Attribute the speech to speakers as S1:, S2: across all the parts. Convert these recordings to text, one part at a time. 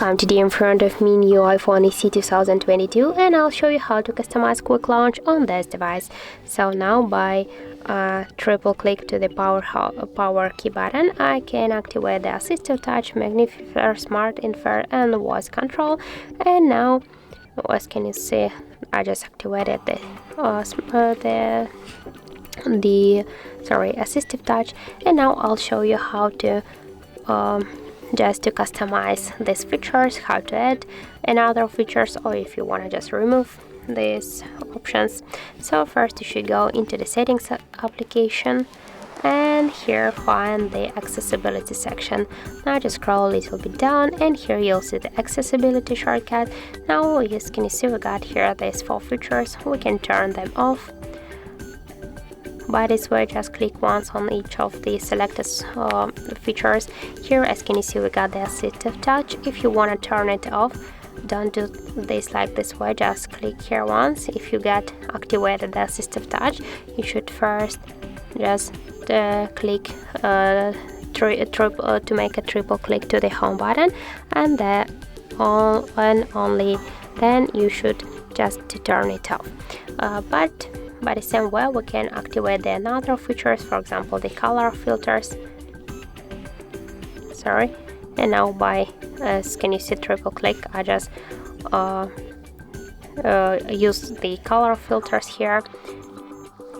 S1: Welcome. Today in front of me new iPhone SE 2022 and I'll show you how to customize quick launch on this device. So now by triple click to the power key button, I can activate the Assistive Touch, Magnifier, Smart Infer and voice control. And now, as can you see, I just activated the Assistive Touch, and now I'll show you how to just to customize these features, how to add another features, or if you want to just remove these options. So first you should go into the settings application and here find the accessibility section. Now just scroll a little bit down and here you'll see the accessibility shortcut. Now as can you see, we got here these 4 features. We can turn them off. By this way, just click once on each of the selected features. Here, as can you see, we got the Assistive Touch. If you want to turn it off, don't do this like this way, just click here once. If you get activated the Assistive Touch, you should first just click to make a triple click to the home button, and only then you should just turn it off. But by the same way, we can activate the another features, for example the color filters. And now by can you see, triple click, I just use the color filters here.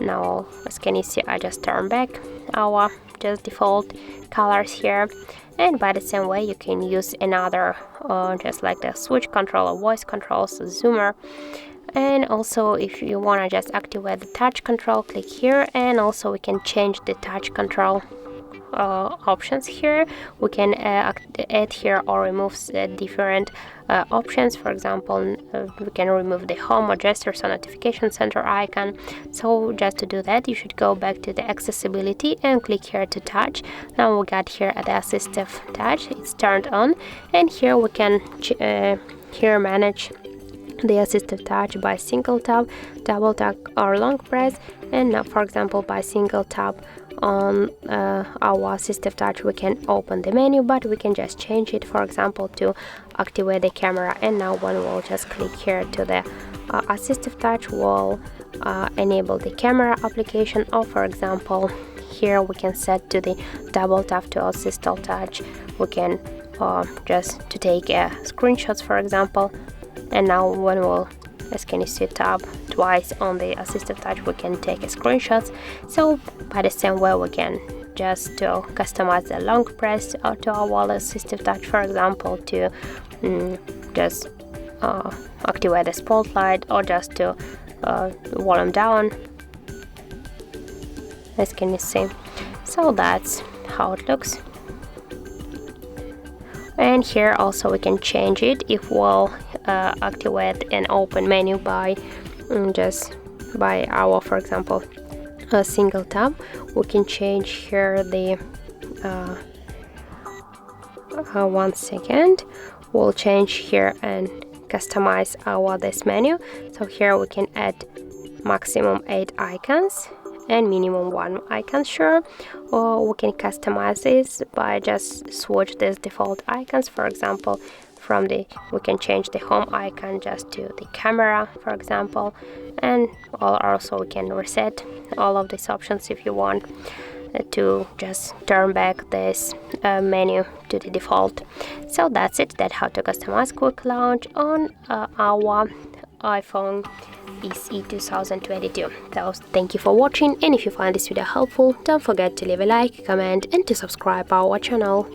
S1: Now as can you see, I just turn back our just default colors here. And by the same way, you can use another just like the switch control or voice controls, zoomer. And also if you want to just activate the touch control, click here, and also we can change the touch control options here. We can add here or remove different options. For example, we can remove the home or gestures or notification center icon. So just to do that, you should go back to the accessibility and click here to touch. Now we got here at the Assistive Touch, it's turned on, and here we can here manage the Assistive Touch by single tap, double tap or long press. And now, for example, by single tap on our Assistive Touch, we can open the menu, but we can just change it, for example, to activate the camera. And now when we'll just click here to the Assistive Touch, we'll enable the camera application, or for example here we can set to the double tap to Assistive Touch. We can just to take screenshots, for example. And now when we'll, as can you see, tap twice on the Assistive Touch, we can take screenshots. So by the same way, we can just to customize the long press or to our Assistive Touch, for example, to just activate the spotlight, or just to volume down, as can you see. So that's how it looks. And here also we can change it if we'll activate an open menu by just by our, for example, a single tap. We can change here the 1 second. We'll change here and customize our this menu. So here we can add maximum 8 icons and minimum 1 icon, sure. Or we can customize this by just switch these default icons. For example, from the we can change the home icon just to the camera, for example, and also we can reset all of these options if you want to just turn back this menu to the default. So that's it. That's how to customize quick launch on our iPhone SE 2022. So thank you for watching, and if you find this video helpful, don't forget to leave a like, comment and to subscribe our channel.